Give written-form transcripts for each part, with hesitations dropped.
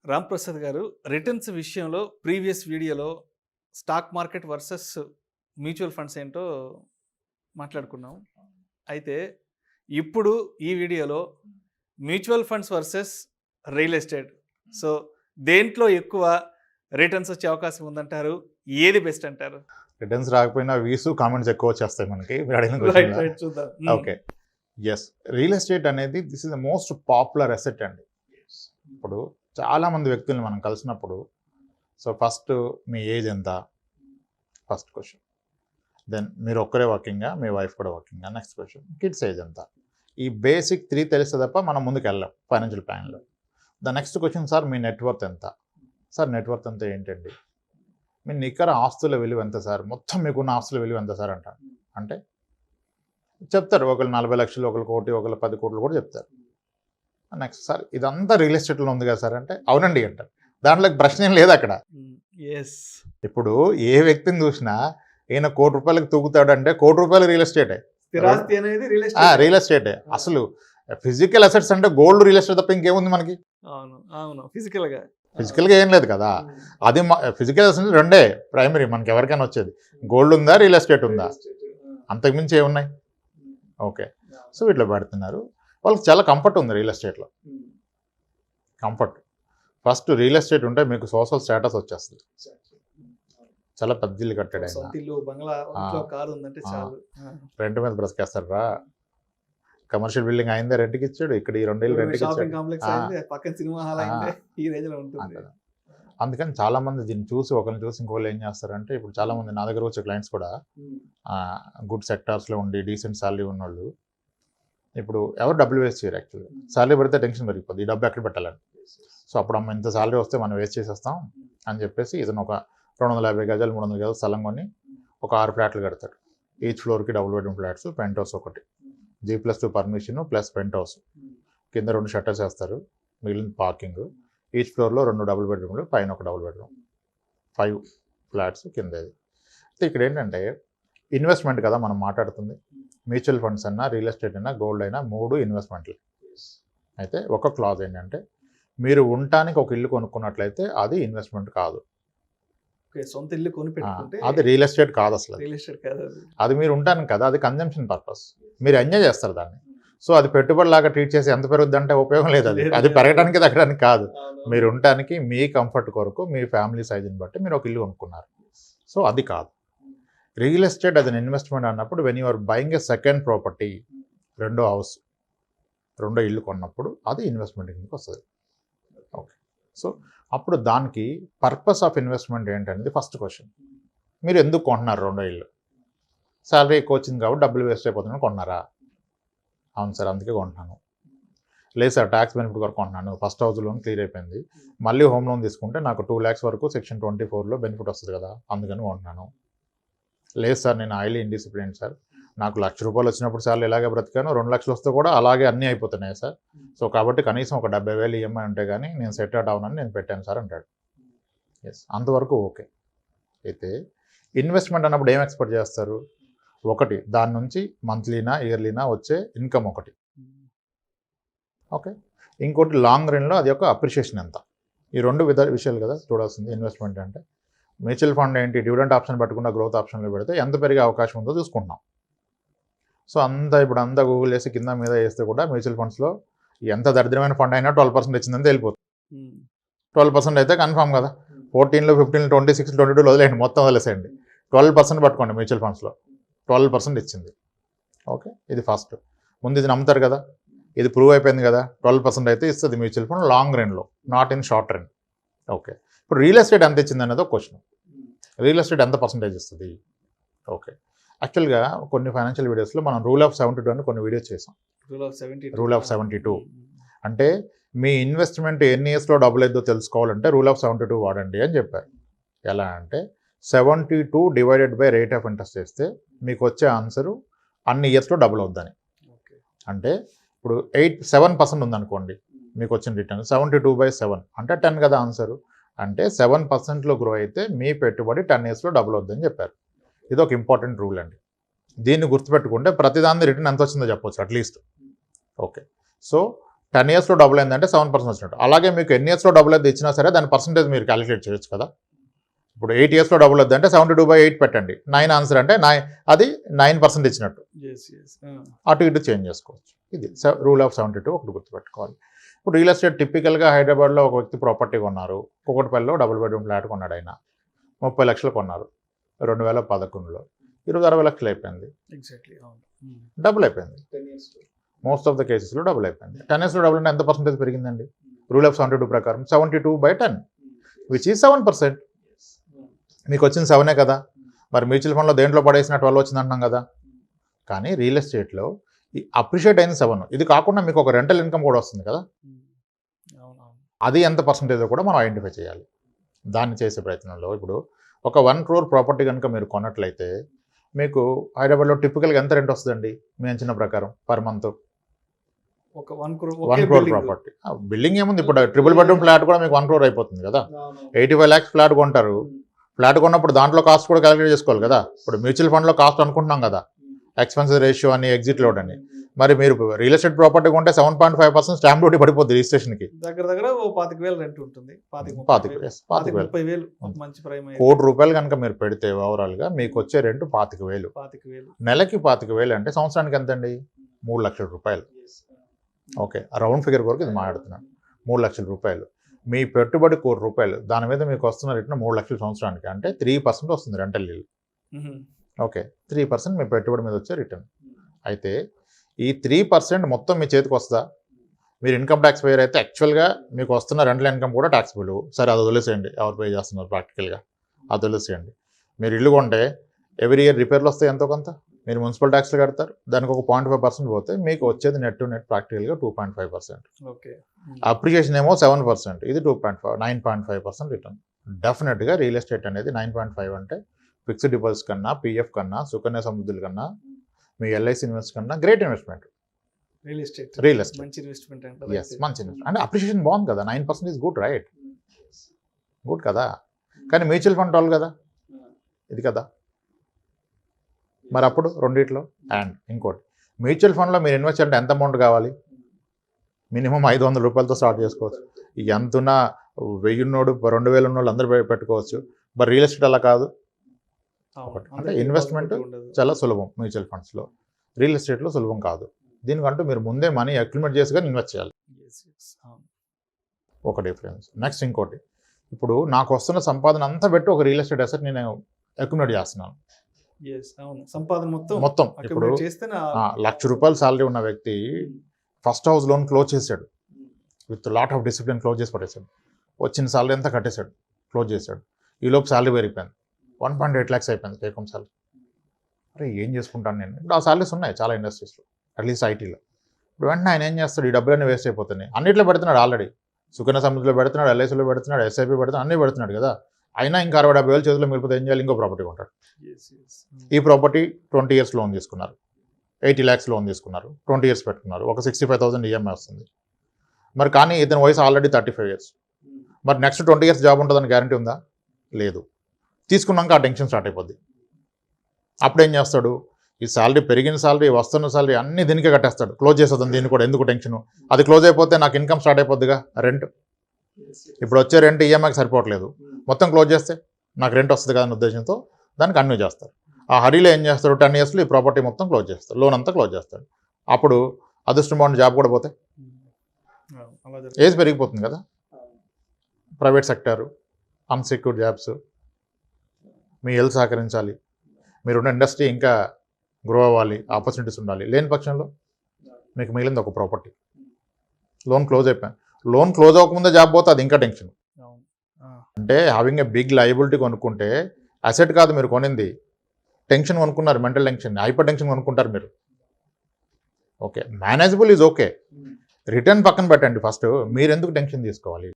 రామ్ ప్రసాద్ గారు, రిటర్న్స్ విషయంలో ప్రీవియస్ వీడియోలో stock market versus mutual funds ఏంటో మాట్లాడుకున్నాం. అయితే ఇప్పుడు ఈ వీడియోలో mutual funds versus real estate. So దేంట్లో ఎక్కువ రిటర్న్స్ వచ్చే అవకాశం ఉందంటారు? ఏది బెస్ట్ అంటారు? రిటర్న్స్ రాకపోయినా వీసు కామెంట్స్ ఎక్కువ వచ్చేస్తాయి మనకి. చూద్దాం. Okay, yes. రియల్ ఎస్టేట్ అనేది this is the most popular asset అండి. ఇప్పుడు చాలామంది వ్యక్తుల్ని మనం కలిసినప్పుడు, సో ఫస్ట్ మీ ఏజ్ ఎంత, ఫస్ట్ క్వశ్చన్. దెన్ మీరు ఒక్కరే వర్కింగా, మీ వైఫ్ కూడా వర్కింగా, నెక్స్ట్ క్వశ్చన్ కిడ్స్ ఏజ్ ఎంత. ఈ బేసిక్ 3 తెలిస్తే తప్ప మనం ముందుకు వెళ్ళాం ఫైనాన్షియల్ ప్లాన్లో. The next question, sir me net worth ఎంత. సార్ నెట్వర్త్ ఎంత ఏంటండి? మీ నికర ఆస్తుల విలువ ఎంత సార్, మొత్తం మీకున్న ఆస్తుల విలువ ఎంత సార్ అంటారు. అంటే చెప్తారు, ఒకళ్ళు 40 లక్షలు, ఒకళ్ళు కోటి, ఒకళ్ళు 10 కోట్లు కూడా చెప్తారు. నెక్స్ట్, సార్ ఇదంతా రియల్ ఎస్టేట్లో ఉంది కదా సార్ అంటే, అవునండి అంటారు. దాంట్లో ప్రశ్న ఏం లేదు అక్కడ. ఇప్పుడు ఏ వ్యక్తిని చూసినా ఈయన ₹1,00,00,000 తూగుతాడు అంటే ₹1,00,00,000 రియల్ ఎస్టేటే. రియల్ ఎస్టేటే. అసలు ఫిజికల్ అసెట్స్ అంటే గోల్డ్, రియల్ ఎస్టేట్ తప్ప ఇంకేముంది మనకి? ఫిజికల్గా ఏం లేదు కదా. అది ఫిజికల్ అసెట్స్ రెండే ప్రైమరీ మనకి ఎవరికైనా వచ్చేది. గోల్డ్ ఉందా, రియల్ ఎస్టేట్ ఉందా, అంతకుమించి ఏమున్నాయి? ఓకే, సో ఇట్లా పెడుతున్నారు. వాళ్ళకి చాలా కంఫర్ట్ ఉంది రియల్ ఎస్టేట్లో. కంఫర్ట్ ఫస్ట్ రియల్ ఎస్టేట్ ఉంటే మీకు సోషల్ స్టేటస్ వచ్చేస్తుంది. చాలా పెద్ద ఇల్లు కట్టాడు ఆయన, రెంట్ మీద బ్రతికేస్తాడు రా. కమర్షియల్ బిల్డింగ్ అయిందే రెంట్కి ఇచ్చాడు, ఇక్కడ ఈ 2 ఏళ్ళు రెంట్కి ఇచ్చాడు. అందుకని చాలా మంది దీన్ని చూసి, ఒకరిని చూసి ఇంకోళ్ళు ఏం చేస్తారంటే, ఇప్పుడు చాలా మంది నా దగ్గర వచ్చే క్లయింట్స్ కూడా గుడ్ సెక్టార్స్లో ఉండి డీసెంట్ శాలరీ ఉన్నోళ్ళు ఇప్పుడు ఎవరు డబ్బులు వేస్ట్ చేయరు. యాక్చువల్గా శాలరీ పెడితే టెన్షన్ పెరిగిపోద్ది, ఈ డబ్బు ఎక్కడ పెట్టాలని. సో అప్పుడు అమ్మ ఇంత శాలరీ వస్తే మనం వేస్ట్ చేసేస్తాం అని చెప్పేసి ఇతను ఒక 250 గజాలు 300 గజాలు స్థలం కొని ఒక 6 ఫ్లాట్లు కడతాడు. ఈచ్ ఫ్లోర్కి double bedroom flats, penthouse ఒకటి, G+2 permission plus pent house, కింద 2 షట్టర్స్ వేస్తారు, మిగిలిన పార్కింగ్. ఈచ్ ఫ్లోర్లో 2 డబుల్ బెడ్రూమ్లు, పైన ఒక డబుల్ బెడ్రూమ్, 5 ఫ్లాట్స్ కింద. అయితే ఇక్కడ ఏంటంటే ఇన్వెస్ట్మెంట్ కదా మనం మాట్లాడుతుంది. మ్యూచువల్ ఫండ్స్ అన్నా, రియల్ ఎస్టేట్ అయినా, గోల్డ్ అయినా 3 ఇన్వెస్ట్మెంట్లు. అయితే ఒక క్లాజ్ ఏంటంటే, మీరు ఉండటానికి ఒక ఇల్లు కొనుక్కున్నట్లయితే అది ఇన్వెస్ట్మెంట్ కాదు. సొంత ఇల్లు కొని అది రియల్ ఎస్టేట్ కాదు అసలు. అది మీరు ఉండటానికి కదా, అది కన్జంప్షన్ పర్పస్. మీరు ఎంజాయ్ చేస్తారు దాన్ని. సో అది పెట్టుబడిలాగా ట్రీట్ చేసి ఎంత పెరుగుద్ది అంటే ఉపయోగం లేదు. అది పెరగడానికి తగ్గడానికి కాదు. మీరు ఉండటానికి మీ కంఫర్ట్ కొరకు, మీ ఫ్యామిలీ సైజుని బట్టి మీరు ఒక ఇల్లు కొనుక్కున్నారు. సో అది కాదు. రియల్ ఎస్టేట్ అది ఇన్వెస్ట్మెంట్ అన్నప్పుడు, when you are buying a second property, రెండో హౌస్, రెండో ఇల్లు కొన్నప్పుడు అది ఇన్వెస్ట్మెంట్ కిందకి వస్తుంది. ఓకే, సో అప్పుడు దానికి పర్పస్ ఆఫ్ ఇన్వెస్ట్మెంట్ ఏంటనేది ఫస్ట్ క్వశ్చన్. మీరు ఎందుకు కొంటున్నారు రెండో ఇల్లు? శాలరీ ఎక్కువ వచ్చింది కాబట్టి డబ్బులు వేస్ట్ అయిపోతుందని కొన్నారా? అవును సార్, అందుకే కొంటున్నాను. లేదు సార్, ట్యాక్స్ బెనిఫిట్ వరకు కొంటున్నాను, ఫస్ట్ హౌస్ లోన్ క్లియర్ అయిపోయింది, మళ్ళీ హోమ్ లోన్ తీసుకుంటే నాకు 2 lakhs వరకు సెక్షన్ 24లో బెనిఫిట్ వస్తుంది కదా, అందుకని కొంటున్నాను. లేదు సార్, నేను హైలీ ఇండిసిప్లిన్ సార్, నాకు ₹1,00,000 వచ్చినప్పుడు సార్లు ఇలాగే బ్రతికాను, 2 లక్షలు వస్తే కూడా అలాగే అన్నీ అయిపోతున్నాయి సార్. సో కాబట్టి కనీసం ఒక 70,000 ఈఎంఐ ఉంటే కానీ నేను సెట్ అవుట్ అవునని నేను పెట్టాను సార్ అంటాడు. ఎస్, అంతవరకు ఓకే. అయితే ఇన్వెస్ట్మెంట్ అన్నప్పుడు ఏం ఎక్స్పెక్ట్ చేస్తారు? ఒకటి, దాని నుంచి మంత్లీనా ఇయర్లీనా వచ్చే ఇన్కమ్ ఒకటి. ఓకే, ఇంకోటి లాంగ్ రన్లో అది ఒక అప్రిషియేషన్ ఎంత. ఈ 2 విషయాలు కదా చూడాల్సింది ఇన్వెస్ట్మెంట్ అంటే. మ్యూచువల్ ఫండ్ ఏంటి, డివిడెంట్ ఆప్షన్ పెట్టకుండా గ్రోత్ ఆప్షన్లో పెడితే ఎంత పెరిగే అవకాశం ఉందో చూసుకుంటున్నాం. సో ఇప్పుడు అంతా గూగుల్ చేసి కింద మీద వేస్తే కూడా మ్యూచువల్ ఫండ్స్లో ఎంత దరిద్రమైన ఫండ్ అయినా 12% వచ్చిందని తెలిపోతుంది. 12% అయితే కన్ఫామ్ కదా. 14లో 15లో 26 22 వదిలేయండి, మొత్తం వదిలేసేయండి, 12% పట్టుకోండి మ్యూచువల్ ఫండ్స్లో, 12% ఇచ్చింది. ఓకే, ఇది ఫస్ట్. ముందు ఇది నమ్ముతారు కదా, ఇది ప్రూవ్ అయిపోయింది కదా, 12% అయితే ఇస్తుంది మ్యూచువల్ ఫండ్ లాంగ్ రన్లో, not in short run. Okay, ఇప్పుడు రియల్ ఎస్టేట్ ఎంత ఇచ్చింది అనేది ఒక క్వశ్చన్. రియల్ ఎస్టేట్ ఎంత పర్సంటేజ్ ఇస్తుంది? ఓకే, యాక్చువల్గా కొన్ని ఫైనాన్షియల్ వీడియోస్లో మనం రూల్ ఆఫ్ 72 అని కొన్ని వీడియోస్ చేసాం. రూల్ ఆఫ్ 72 అంటే మీ ఇన్వెస్ట్మెంట్ ఎన్ని ఇయర్స్లో డబుల్ అయిద్దో తెలుసుకోవాలంటే రూల్ ఆఫ్ 72 వాడండి అని చెప్పారు. ఎలా అంటే 72 divided by rate of interest చేస్తే మీకు వచ్చే ఆన్సరు అన్ని ఇయర్స్లో డబుల్ అవుద్దని. అంటే ఇప్పుడు 7% ఉందనుకోండి మీకు వచ్చిన రిటర్న్, 72/7 అంటే 10 కదా ఆన్సరు. అంటే 7%లో గ్రో అయితే మీ పెట్టుబడి 10 ఇయర్స్లో డబుల్ అవుద్దని చెప్పారు. ఇది ఒక ఇంపార్టెంట్ రూల్ అండి. దీన్ని గుర్తుపెట్టుకుంటే ప్రతిదాన్ని రిటర్న్ ఎంత వచ్చిందో చెప్పవచ్చు అట్లీస్ట్. ఓకే, సో 10 yearsలో డబుల్ అయిందంటే 7% వచ్చినట్టు. అలాగే మీకు ఎన్ని ఇయర్స్లో డబుల్ అయితే ఇచ్చినా సరే దాని పర్సంటేజ్ మీరు క్యాలిక్యులేట్ చేయొచ్చు కదా. ఇప్పుడు 8 yearsలో డబుల్ అవుతుంది అంటే 72/8 పెట్టండి. 9 ఆన్సర్ అంటే అది 9% ఇచ్చినట్టు. అటు ఇటు చేంజ్ చేసుకోవచ్చు. ఇది రూల్ ఆఫ్ 72 ఒకటి గుర్తుపెట్టుకోవాలి. ఇప్పుడు రియల్ ఎస్టేట్ టిపికల్గా హైదరాబాద్లో ఒక వ్యక్తి ప్రాపర్టీ కొన్నారు. కూకట్పల్లిలో డబుల్ బెడ్రూమ్ ఫ్లాట్ కొన్నాడు. ఆయన 30 లక్షలు కొన్నారు 2011లో. 20-60 లక్షలు అయిపోయింది. డబుల్ అయిపోయింది. మోస్ట్ ఆఫ్ ద కేసెస్లో డబుల్ అయిపోయింది. 10 yearsలో డబుల్ అంటే ఎంత పర్సెంటేజ్ పెరిగిందండి? రూల్ ఆఫ్ 72 ప్రకారం 72/10 విచ్ ఈజ్ 7%. మీకు వచ్చింది 7 కదా. మరి మ్యూచువల్ ఫండ్లో దేంట్లో పడేసిన 12 వచ్చింది అంటున్నాం కదా. కానీ రియల్ ఎస్టేట్లో ఈ అప్రిషియేట్ అయింది 7. ఇది కాకుండా మీకు ఒక రెంటల్ ఇన్కమ్ కూడా వస్తుంది కదా. అది ఎంత పర్సంటేజ్ కూడా మనం ఐడెంటిఫై చేయాలి. దాన్ని చేసే ప్రయత్నంలో ఇప్పుడు ఒక 1 crore ప్రాపర్టీ కనుక మీరు కొన్నట్లయితే మీకు హైదరాబాద్లో టిపికల్గా ఎంత రెంట్ వస్తుందండి మీ అంచనా ప్రకారం పర్ మంత్? ఒక 1 crore 1 crore ప్రాపర్టీ. బిల్డింగ్ ఏముంది, ఇప్పుడు ట్రిపుల్ బెడ్రూమ్ ఫ్లాట్ కూడా మీకు 1 crore అయిపోతుంది కదా. 85 lakhs ఫ్లాట్ కొంటారు. ఫ్లాట్ కొన్నప్పుడు దాంట్లో కాస్ట్ కూడా క్యాలిక్యులేట్ చేసుకోవాలి కదా. ఇప్పుడు మ్యూచువల్ ఫండ్లో కాస్ట్ అనుకుంటున్నాం కదా, ఎక్స్పెన్సెస్ రేషియో అని, ఎగ్జిట్ లోడ్ అని. మరి మీరు రియల్ ఎస్టేట్ ప్రాపర్టీ కొంటే 7.5% స్టాంప్ డ్యూటీ పడిపోద్ది రిజిస్ట్రేషన్కి. దగ్గర 25,000 రెంట్ ఉంటుంది. 25,000 కోటి రూపాయలు కనుక మీరు పెడితే ఓవరాల్గా మీకు వచ్చే రెంట్ 25,000. నెలకి 25,000 అంటే సంవత్సరానికి ఎంత అండి? 3 లక్షల రూపాయలు. ఓకే, రౌండ్ ఫిగర్ వరకు ఇది మాట్లాడుతున్నాను. 3 లక్షల రూపాయలు. మీ పెట్టుబడి 1 కోటి రూపాయలు. దాని మీద మీకు వస్తున్న రిటర్న్ 3 లక్షల సంవత్సరానికి. అంటే 3% వస్తుంది రెంటల్ ఇల్లు. ఓకే, 3% మీ పెట్టుబడి మీద వచ్చే రిటర్న్. అయితే ఈ 3% మొత్తం మీ చేతికి వస్తుందా? మీరు ఇన్కమ్ ట్యాక్స్ పేయర్ అయితే యాక్చువల్గా మీకు వస్తున్న రెంటల్ ఇన్కమ్ కూడా ట్యాక్సిబుల్. సరే, అది వదిలేసేయండి, ఎవరు పే చేస్తున్నారు ప్రాక్టికల్గా, అది వదిలేసేయండి. మీరు ఇల్లు కొంటే ఎవ్రీ ఇయర్ రిపేర్లు వస్తాయి ఎంతో కొంత, మీరు మున్సిపల్ ట్యాక్స్లు కడతారు, దానికి ఒక 0.5% పోతే మీకు వచ్చేది నెట్ ప్రాక్టికల్గా 2.5%. ఓకే, అప్రిషియేషన్ ఏమో 7%, ఇది 9.5% రిటర్న్. డెఫినెట్గా రియల్ ఎస్టేట్ అనేది 9.5 అంటే ఫిక్స్డ్ డిపాజిట్స్ కన్నా, పిఎఫ్ కన్నా, సుకన్య సమృద్ధుల కన్నా, మీ ఎల్ఐసి ఇన్వెస్ట్ కన్నా గ్రేట్ ఇన్వెస్ట్మెంట్ రియల్ ఎస్టేట్. మంచి ఇన్వెస్ట్మెంట్ మంచి ఇన్వెస్ట్మెంట్ అంటే అప్రిషియేషన్ బాగుంది కదా. 9% ఈజ్ గుడ్, రైట్? గుడ్ కదా. కానీ మ్యూచువల్ ఫండ్ వాళ్ళు కదా ఇది కదా. మరి అప్పుడు రెండిట్లో. అండ్ ఇంకోటి, మ్యూచువల్ ఫండ్లో మీరు ఇన్వెస్ట్ చేయాలంటే ఎంత అమౌంట్ కావాలి? మినిమం 500 రూపాయలతో స్టార్ట్ చేసుకోవచ్చు. ఎంతున్నా 1000 ఉన్నోడు 2000 ఉన్నోళ్ళు అందరూ పెట్టుకోవచ్చు. మరి రియల్ ఎస్టేట్ అలా కాదు. అంటే ఇన్వెస్ట్మెంట్ చాలా సులభం మ్యూచువల్ ఫండ్స్లో, రియల్ ఎస్టేట్లో సులభం కాదు. దీనికంటూ మీరు ముందే మనీ అక్యుములేట్ చేసి ఇన్వెస్ట్ చేయాలి. ఒక డిఫరెన్స్. నెక్స్ట్ ఇంకోటి, ఇప్పుడు నాకు వస్తున్న సంపాదన అంతా పెట్టి ఒక రియల్ ఎస్టేట్ అసెట్ నేను అక్యుములేట్ చేస్తున్నాను. సంపాదన మొత్తం ఇప్పుడు 1,00,000 రూపాయలు శాలరీ ఉన్న వ్యక్తి ఫస్ట్ హౌస్ లోన్ క్లోజ్ చేశాడు. With lot of discipline close చేసి పట్టేశాడు. వచ్చిన శాలరీ అంతా కట్టేశాడు, క్లోజ్ చేశాడు. ఈలోపు శాలరీ పెరిగిపోయింది, 1.8 lakhs అయిపోయింది టేకమ్ శాలరీ. అరే ఏం చేసుకుంటాను నేను? ఇప్పుడు ఆ శాలరీస్ ఉన్నాయి చాలా ఇండస్ట్రీస్లో, అట్లీస్ట్ ఐటీలో. ఇప్పుడు వెంటనే ఆయన ఏం చేస్తాడు? ఈ డబ్బులన్నీ వేస్ట్ అయిపోతున్నాయి. అన్నింటిలో పెడుతున్నాడు ఆల్రెడీ. సుకన్య సమృద్ధిలో పెడుతున్నాడు, ఎల్ఐసీలో పెడుతున్నాడు, ఎస్ఐపీ పెడుతున్నాడు, అన్నీ పెడుతున్నాడు కదా. అయినా ఇంకా 60-70 చేతిలో మిగిలిపోతే ఏం చేయాలి? ఇంకో ప్రాపర్టీ కొంటాడు. ఈ ప్రాపర్టీ 20 years లోన్ తీసుకున్నారు, 80 lakhs లోన్ తీసుకున్నారు, 20 years పెట్టుకున్నారు, ఒక 65,000 ఈఎంఐ వస్తుంది. మరి కానీ ఇతని వయసు ఆల్రెడీ 35 years. మరి నెక్స్ట్ 20 years జాబ్ ఉంటుందని గ్యారంటీ ఉందా? లేదు. తీసుకున్నాక ఆ టెన్షన్ స్టార్ట్ అయిపోద్ది. అప్పుడు ఏం చేస్తాడు? ఈ శాలరీ, పెరిగిన శాలరీ, వస్తున్న శాలరీ అన్ని దీనికే కట్టేస్తాడు, క్లోజ్ చేసేద్దాం దీన్ని కూడా, ఎందుకు టెన్షన్? అది క్లోజ్ అయిపోతే నాకు ఇన్కమ్ స్టార్ట్ అయిపోద్దిగా, రెంట్. ఇప్పుడు వచ్చే రెంట్ ఈఎంఐకి సరిపోవట్లేదు, మొత్తం క్లోజ్ చేస్తే నాకు రెంట్ వస్తుంది కదా అనే ఉద్దేశంతో దాన్ని కన్యూ చేస్తారు. ఆ హరీలో ఏం చేస్తాడు? 10 yearsలో ఈ ప్రాపర్టీ మొత్తం క్లోజ్ చేస్తాడు, లోన్ అంతా క్లోజ్ చేస్తాడు. అప్పుడు అదృష్టం బాగుండి జాబ్ కూడా పోతే ఏజ్ పెరిగిపోతుంది కదా. ప్రైవేట్ సెక్టారు, అన్సెక్యూర్డ్ జాబ్స్, మీ హెల్త్ సహకరించాలి, మీరున్న ఇండస్ట్రీ ఇంకా గ్రో అవ్వాలి, ఆపర్చునిటీస్ ఉండాలి. లేని పక్షంలో మీకు మిగిలింది ఒక ప్రాపర్టీ. లోన్ క్లోజ్ అయిపోయాను, లోన్ క్లోజ్ అవ్వకముందే జాబ్ పోతే అది ఇంకా టెన్షన్. అంటే హ్యావింగ్ ఏ బిగ్ లయబిలిటీ కొనుక్కుంటే అసెట్ కాదు మీరు కొనింది, టెన్షన్ కొనుక్కున్నారు, మెంటల్ టెన్షన్, హైపర్ టెన్షన్ కొనుక్కుంటారు మీరు. Okay, manageable is okay, return పక్కన పెట్టండి ఫస్ట్, మీరు ఎందుకు టెన్షన్ తీసుకోవాలి?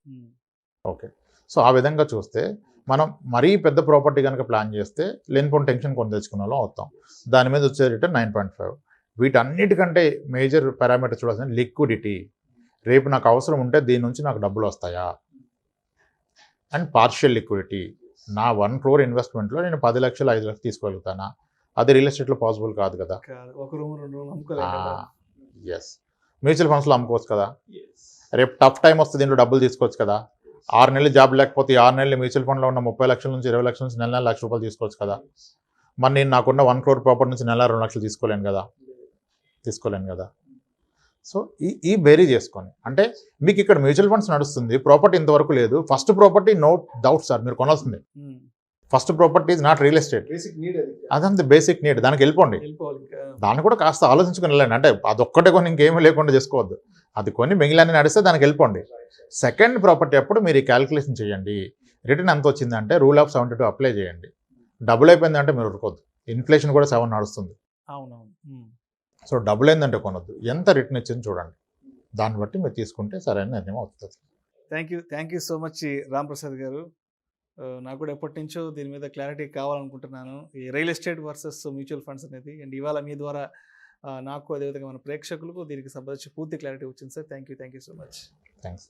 ఓకే, సో ఆ విధంగా చూస్తే మనం మరీ పెద్ద ప్రాపర్టీ కనుక ప్లాన్ చేస్తే లేనిపోయిన టెన్షన్ కొని తెచ్చుకున్న వాళ్ళం అవుతాం. దాని మీద వచ్చే రిటర్న్ 9.5. వీటన్నిటికంటే మేజర్ పారామీటర్ చూడాల్సిన లిక్విడిటీ. రేపు నాకు అవసరం ఉంటే దీని నుంచి నాకు డబ్బులు వస్తాయా? And partial liquidity. నా 1 crore ఇన్వెస్ట్మెంట్లో నేను 10 లక్షలు 5 లక్షలు తీసుకోగలుగుతానా? అది రియల్ ఎస్టేట్లో పాసిబుల్ కాదు కదా. ఒక రూమ్ 2 రూమ్ ఎస్, మ్యూచువల్ ఫండ్స్లో అమ్ముకోవచ్చు కదా. రేపు టఫ్ టైం వస్తుంది, దీంట్లో డబ్బులు తీసుకోవచ్చు కదా. 6 నెలలు జాబ్ లేకపోతే 6 నెలలు మ్యూచువల్ ఫండ్లో ఉన్న 30 లక్షల నుంచి 20 లక్షల నుంచి నెల లక్ష రూపాయలు తీసుకోవచ్చు కదా. మరి నేను నాకున్న 1 crore ప్రాపర్టీ నుంచి నెల 2 లక్షలు తీసుకోలేను కదా. సో ఈ బేరీ చేసుకొని, అంటే మీకు ఇక్కడ మ్యూచువల్ ఫండ్స్ నడుస్తుంది, ప్రాపర్టీ ఇంతవరకు లేదు. First property no doubt sir, మీరు కొనాల్సిందే. First property is not real estate, అదంతా బేసిక్ నీడ్. దానికి వెళ్ళిపోండి, దాన్ని కూడా కాస్త ఆలోచించుకుని వెళ్ళండి. అంటే అదొక్కటే కొని ఇంకేమీ లేకుండా చేసుకోవద్దు. అది కొని మిగిలిన నడిస్తే దానికి వెళ్ళిపోండి. సెకండ్ ప్రాపర్టీ అప్పుడు మీరు ఈ క్యాలిక్యులేషన్ చేయండి. రిటర్న్ ఎంత వచ్చిందంటే రూల్ ఆఫ్ 72 అప్లై చేయండి. డబుల్ అయిపోయిందంటే మీరు ఉరుకోద్దు, ఇన్ఫ్లేషన్ కూడా 7 నడుస్తుంది. సో డబుల్ అయిందంటే కొనొద్దు, ఎంత రిటర్న్ ఇచ్చింది చూడండి, దాన్ని బట్టి మీరు తీసుకుంటే సరైన నిర్ణయం అవుతుంది. Thank you so much Ram Prasad గారు. నాకు కూడా ఎప్పటి నుంచో దీని మీద క్లారిటీ కావాలనుకుంటున్నాను, ఈ real estate versus mutual funds అనేది. అండ్ ఇవాళ మీ ద్వారా నాకు, అదేవిధంగా మన ప్రేక్షకులకు దీనికి సంబంధించి పూర్తి క్లారిటీ వచ్చింది sir. Thank you so much. Thanks.